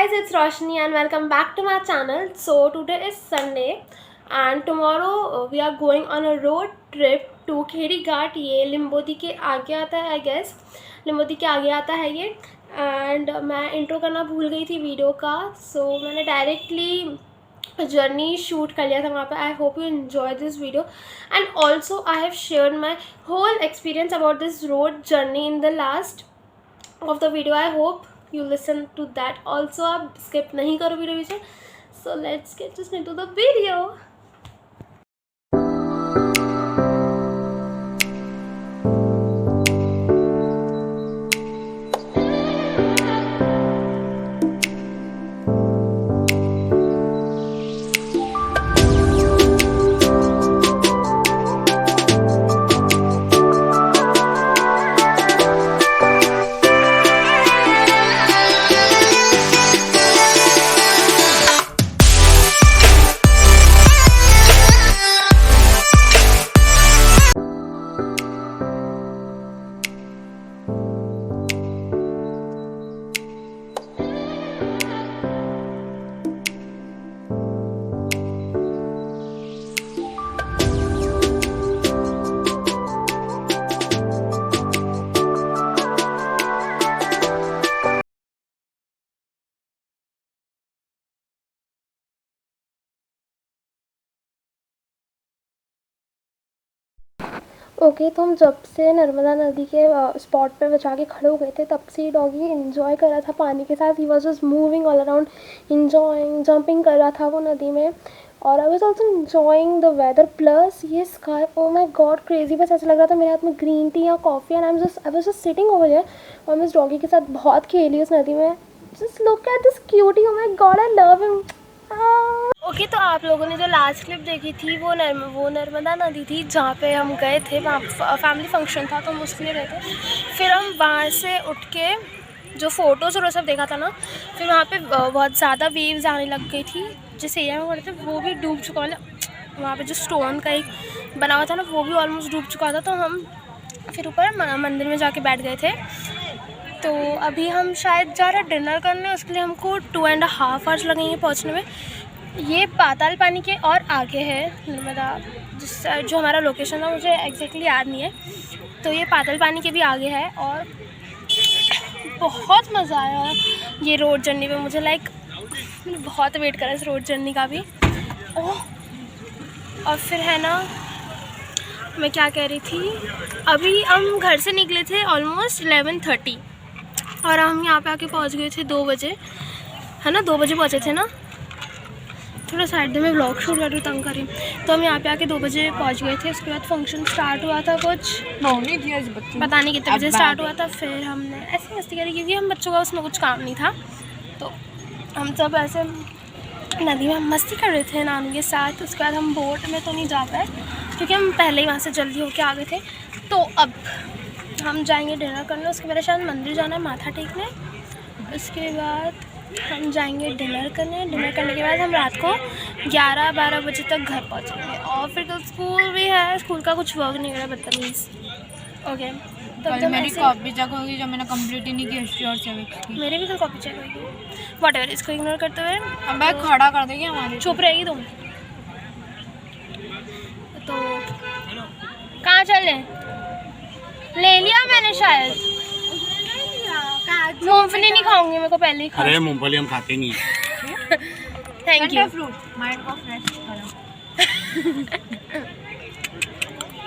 guys, it's Roshni and welcome back to my channel. So today is Sunday and tomorrow we are going on a road trip to Kheri Ghat. ये लिम्बोदी के आगे आता है, I guess Limbodi के आगे आता है ये. एंड मैं इंट्रो करना भूल गई थी वीडियो का, सो मैंने डायरेक्टली जर्नी शूट कर लिया था वहाँ पे. I hope you enjoy this video and also I have shared my whole experience about this road journey in the last of the video. I hope you listen to that also. आप skip नहीं करो video पीछे. So let's get just into the video. Okay तो हम जब से नर्मदा नदी के स्पॉट पे बचा के खड़े हो गए थे तब से डॉगी इन्जॉय कर रहा था पानी के साथ. He was just moving all around, enjoying, jumping कर रहा था वो नदी में. और I was also enjoying the weather plus ये sky. Oh my god crazy. बस ऐसा लग रहा था मेरे हाथ में ग्रीन टी या coffee and I was just sitting over here. और मैं इस डॉगी के साथ बहुत खेली उस नदी में. Just look at this cutie. Oh my god I love him. Okay तो आप लोगों ने जो लास्ट क्लिप देखी थी वो नर्मदा नदी थी जहाँ पे हम गए थे. वहाँ फैमिली फंक्शन था तो हम उसके लिए गए थे. फिर हम वहाँ से उठ के जो फ़ोटोज़ और वो सब देखा था ना, फिर वहाँ पे बहुत ज़्यादा वेव्स आने लग गई थी. जिस एरिया में खड़े थे वो भी डूब चुका. मतलब वहाँ पे जो स्टोन का एक बना हुआ था ना वो भी ऑलमोस्ट डूब चुका था. तो हम फिर ऊपर मंदिर में जाके बैठ गए थे. तो अभी हम शायद जा रहे हैं डिनर करने. उसके लिए हमको 2.5 आवर्स लगेंगे पहुंचने में. ये पाताल पानी के और आगे है नर्मदा, जो हमारा लोकेशन है मुझे एग्जैक्टली याद नहीं है. तो ये पाताल पानी के भी आगे है और बहुत मज़ा आया ये रोड जर्नी पे. मुझे बहुत वेट करा इस रोड जर्नी का भी. ओह और फिर है ना, मैं क्या कह रही थी, अभी हम घर से निकले थे ऑलमोस्ट 11:30 और हम यहाँ पे आके पहुँच गए थे 2 बजे, है ना. 2 बजे पहुँचे थे ना. थोड़ा साइड में ब्लॉग शूट कर तंग करें. तो हम यहाँ पे आके 2 बजे पहुँच गए थे. उसके बाद फंक्शन स्टार्ट हुआ था कुछ पता नहीं कितने बजे स्टार्ट हुआ था. फिर हमने ऐसी मस्ती करी क्योंकि हम बच्चों का उसमें कुछ काम नहीं था. तो हम सब ऐसे नदी में मस्ती कर रहे थे नानू के साथ. उसके बाद हम बोट में तो नहीं जा पाए क्योंकि हम पहले ही वहाँ से जल्दी होके आ गए थे. तो अब हम जाएंगे डिनर करने. उसके बाद शायद मंदिर जाना है माथा टेकने. उसके बाद हम जाएंगे डिनर करने. डिनर करने के बाद हम रात को 11-12 बजे तक घर पहुंचेंगे. और फिर तो स्कूल भी है. स्कूल का कुछ वर्क नहीं करा बदतमीज़. ओके तो मेरी कॉपी चेक होगी जो मैंने कंप्लीट ही नहीं की हिस्ट्री और सिविक्स की. मेरी भी कल कॉपी चेक होगी. व्हाटएवर, इसको इग्नोर करते हुए अब मैं खड़ा कर देगी हमारी. चुप रहेगी तुम. तो कहाँ चले? ले लिया मैंने शायद. मूंगफली नहीं खाऊंगी, मेरे को पहले ही खा. अरे मूंगफली हम खाते नहीं हैं. Thank you. फ्रूट माइंड को फ्रेश करो.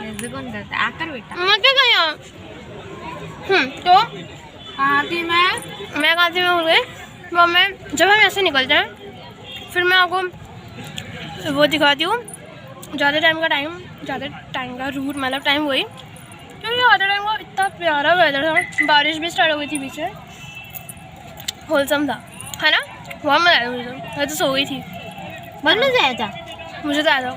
ऐसे कौन करता है? आकर बेटा मैं क्या कहा. तो कहाँ थी मैं कहा थी, मैं भूल गई. वो मैं जब हम ऐसे निकल जाएं फिर मैं आपको वो दिखाती हूँ. ज़्यादा टाइम का रूट मतलब टाइम वही क्योंकि ज़्यादा टाइम का इतना प्यारा वेदर था. बारिश भी स्टार्ट हो गई थी पीछे. होलसम था, है ना. बहुत मज़ा आया मुझे. मैं तो सो गई थी. बहुत मज़ा आया था. मुझे तो आया था.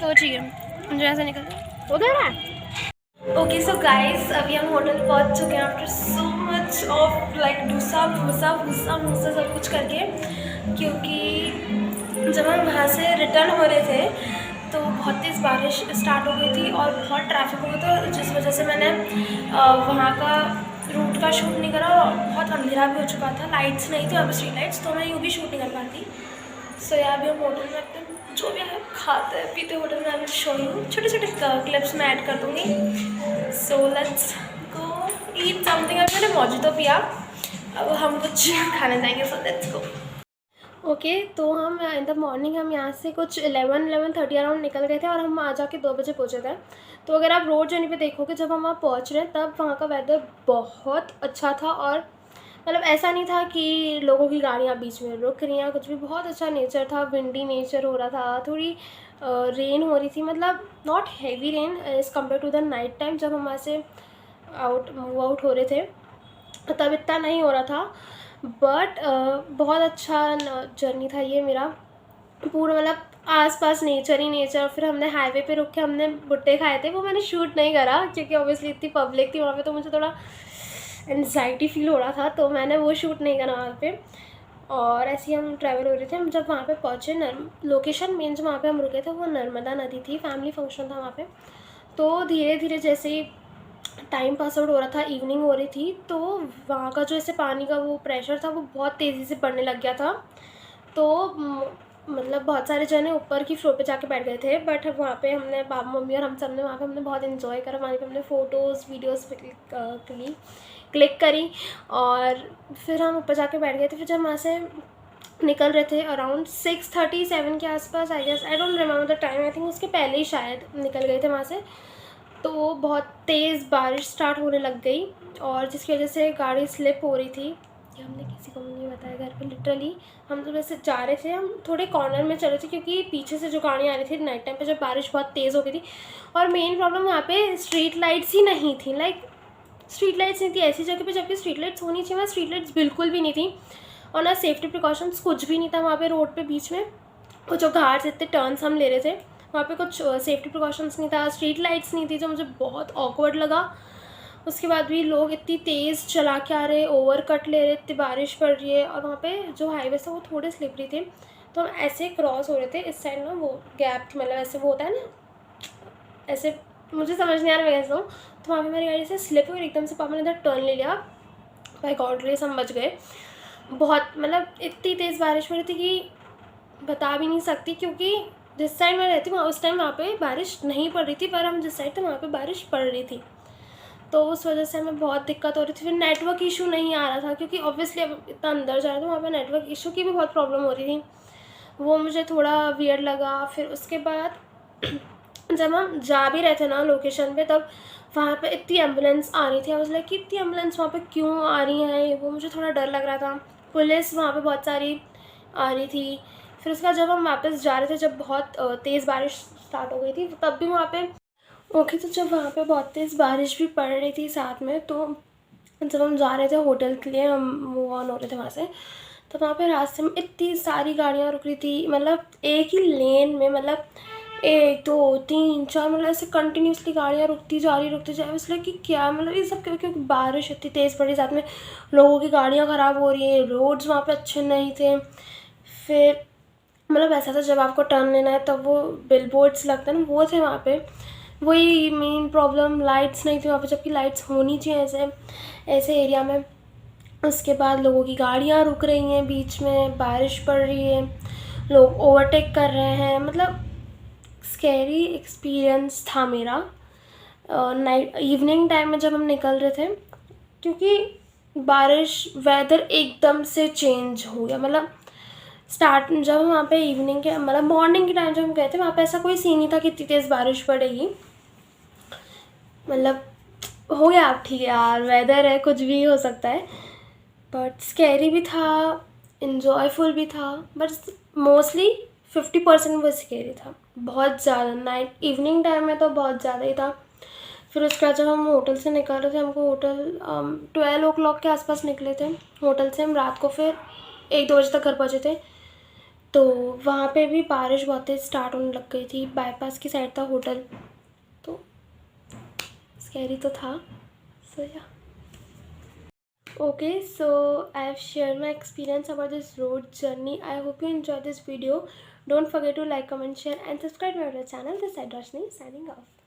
तो ठीक है मुझे ऐसे निकल उधर है. ओके सो गाइस अभी हम होटल पहुंच चुके हैं आफ्टर सो मच ऑफ डूसा भूसा सब कुछ करके. क्योंकि जब हम वहाँ से रिटर्न हो रहे थे तो बहुत तेज़ बारिश स्टार्ट हो गई थी और बहुत ट्रैफिक हो गया था, जिस वजह से मैंने वहाँ का रूट का का शूट नहीं करा, बहुत अंधेरा भी हो चुका था, लाइट्स नहीं थी अभी, स्ट्रीट लाइट्स, तो मैं यूँ भी शूट नहीं कर पाती। सो यहाँ भी हम होटल में अपने जो भी है खाते हैं पीते होटल में, मैं शो यू छोटे छोटे क्लिप्स में ऐड कर दूँगी। So let's go eat something. अभी मैंने मौजूद पिया, अब हम कुछ खाने जाएंगे, सो लेट्स गो। ओके, तो हम इन द मॉर्निंग हम यहाँ से कुछ 11-11:30 अराउंड निकल गए थे और हम आ जाके 2 बजे पहुँचे थे। तो अगर आप रोड जर्नी पे देखोगे, जब हम वहाँ पहुँच रहे हैं तब वहाँ का वेदर बहुत अच्छा था, और मतलब ऐसा नहीं था कि लोगों की गाड़ियाँ बीच में रुक रही हैं, कुछ भी। बहुत अच्छा नेचर था, विंडी नेचर हो रहा था, थोड़ी रेन हो रही थी, मतलब not heavy rain as compare to the night time जब हम वहाँ से मूव आउट हो रहे थे, तब इतना नहीं हो रहा था। बट बहुत अच्छा जर्नी था ये मेरा, पूरा मतलब आसपास नेचर ही नेचर। फिर हमने हाईवे पे रुक के हमने भुट्टे खाए थे, वो मैंने शूट नहीं करा क्योंकि ऑब्वियसली इतनी पब्लिक थी वहाँ पे, तो मुझे थोड़ा एनजाइटी फील हो रहा था, तो मैंने वो शूट नहीं करा वहाँ पे। और ऐसे ही हम ट्रैवल हो रहे थे। हम जब वहाँ पे पहुँचे, लोकेशन मेन जो वहाँ पे हम रुके थे वो नर्मदा नदी थी, फैमिली फंक्शन था वहाँ पे। तो धीरे धीरे जैसे ही टाइम पास आउट हो रहा था, इवनिंग हो रही थी, तो वहाँ का जो ऐसे पानी का वो प्रेशर था वो बहुत तेज़ी से बढ़ने लग गया था। तो मतलब बहुत सारे जने ऊपर की फ्लोर पे जाके बैठ गए थे, बट वहाँ पे हमने पापा मम्मी और हम सब ने वहाँ पे हमने बहुत इन्जॉय करा। वहाँ पे हमने फ़ोटोज़ वीडियोज़ क्लिक करी और फिर हम ऊपर जाके बैठ गए थे। फिर जब वहाँ से निकल रहे थे अराउंड 6:37 के आसपास, I guess, I don't remember the time, I think उसके पहले ही शायद निकल गए थे वहाँ से, तो बहुत तेज़ बारिश स्टार्ट होने लग गई, और जिसकी वजह से गाड़ी स्लिप हो रही थी। ये हमने किसी को नहीं बताया घर पे, लिटरली हम तो वैसे जा रहे थे, हम थोड़े कॉर्नर में चल रहे थे क्योंकि पीछे से जो गाड़ियाँ आ रही थी नाइट टाइम पे जब बारिश बहुत तेज़ हो गई थी। और मेन प्रॉब्लम वहाँ पे स्ट्रीट लाइट्स ही नहीं थी, लाइक स्ट्रीट लाइट्स नहीं थी ऐसी जगह पे जबकि स्ट्रीट लाइट्स होनी चाहिए, वहाँ स्ट्रीट लाइट्स बिल्कुल भी नहीं थी, और ना सेफ्टी प्रिकॉशंस कुछ भी नहीं था वहाँ पे रोड पे बीच में। वो जो घाट से इतने टर्न्स हम ले रहे थे वहाँ पे कुछ सेफ्टी प्रिकॉशंस नहीं था, स्ट्रीट लाइट्स नहीं थी, जो मुझे बहुत ऑकवर्ड लगा। उसके बाद भी लोग इतनी तेज़ चला के आ रहे, ओवर कट ले रहे, इतनी बारिश पड़ रही है, और वहाँ पे जो हाईवे था वो थोड़े स्लिपरी थे, तो हम ऐसे क्रॉस हो रहे थे। इस साइड ना वो गैप थी, मतलब ऐसे वो होता है ना, ऐसे मुझे समझ नहीं आ रहा मैं कैसे हूँ, तो वहाँ पे मेरी गाड़ी से स्लिप हुई, एकदम से पापा ने इधर टर्न ले लिया, बाय गॉड ग्रेस हम बच गए। बहुत मतलब इतनी तेज़ बारिश पड़ रही थी कि बता भी नहीं सकती, क्योंकि जिस साइड मैं रहती हूँ उस टाइम वहाँ पे बारिश नहीं पड़ रही थी, पर हम जिस साइड थे वहाँ पे बारिश पड़ रही थी, तो उस वजह से हमें बहुत दिक्कत हो रही थी। फिर नेटवर्क इशू नहीं आ रहा था क्योंकि ऑब्वियसली अब इतना अंदर जा रहे थे, वहाँ पे नेटवर्क इशू की भी बहुत प्रॉब्लम हो रही थी, वो मुझे थोड़ा वियर्ड लगा। फिर उसके बाद जब हम जा भी रहे थे ना लोकेशन पे, तब वहाँ पे इतनी एम्बुलेंस आ रही थी, आई वाज लाइक कि इतनी एम्बुलेंस वहाँ पे क्यों आ रही हैं, वो मुझे थोड़ा डर लग रहा था। पुलिस वहाँ पे बहुत सारी आ रही थी। फिर उसका जब हम वापस जा रहे थे, जब बहुत तेज़ बारिश स्टार्ट हो गई थी, तब भी वहाँ पे तो जब वहाँ पे बहुत तेज़ बारिश भी पड़ रही थी साथ में, तो जब हम जा रहे थे होटल के लिए, हम मूव ऑन हो रहे थे वहाँ से, तो वहाँ पे रास्ते में इतनी सारी गाड़ियाँ रुक रही थी, मतलब एक ही लेन में, मतलब 1 2 3 4 मतलब ऐसे कंटिन्यूसली गाड़ियाँ रुकती जा रही इसलिए कि क्या मतलब ये सब क्योंकि बारिश इतनी तेज़ पड़ी, साथ में लोगों की गाड़ियाँ ख़राब हो रही है, रोड्स वहाँ पे अच्छे नहीं थे। फिर मतलब ऐसा था जब आपको टर्न लेना है तब वो बिल बोर्ड्स लगते हैं ना, वो थे वहाँ पे। वही मेन प्रॉब्लम, लाइट्स नहीं थी वहाँ पे, जबकि लाइट्स होनी चाहिए ऐसे ऐसे एरिया में। उसके बाद लोगों की गाड़ियाँ रुक रही हैं बीच में, बारिश पड़ रही है, लोग ओवरटेक कर रहे हैं, मतलब स्कैरी एक्सपीरियंस था मेरा नाइट इवनिंग टाइम में जब हम निकल रहे थे, क्योंकि बारिश वेदर एकदम से चेंज हो गया। मतलब स्टार्ट जब हम वहाँ पे इवनिंग के मतलब मॉर्निंग के टाइम जब हम गए थे, वहाँ पे ऐसा कोई सीन नहीं था कि इतनी तेज़ बारिश पड़ेगी, मतलब हो गया अब ठीक है यार, वेदर है कुछ भी हो सकता है। बट स्कैरी भी था, इन्जॉयफुल भी था, बट मोस्टली 50% वो स्कैरी था, बहुत ज़्यादा। नाइट इवनिंग टाइम में तो बहुत ज़्यादा ही था। फिर उसके बाद जब हम होटल से निकल रहे थे, हमको होटल 12 o'clock के आसपास निकले थे होटल से हम, रात को फिर 1 2 बजे तक घर पहुँचे थे। तो वहाँ पे भी बारिश बहुत तेज़ स्टार्ट होने लग गई थी, बाईपास की साइड था होटल, तो स्कैरी तो था। सो या okay, so I have shared my experience about this road journey. I hope you enjoyed this video. Don't forget to like, comment, share and subscribe to my channel. This is Roshni signing off.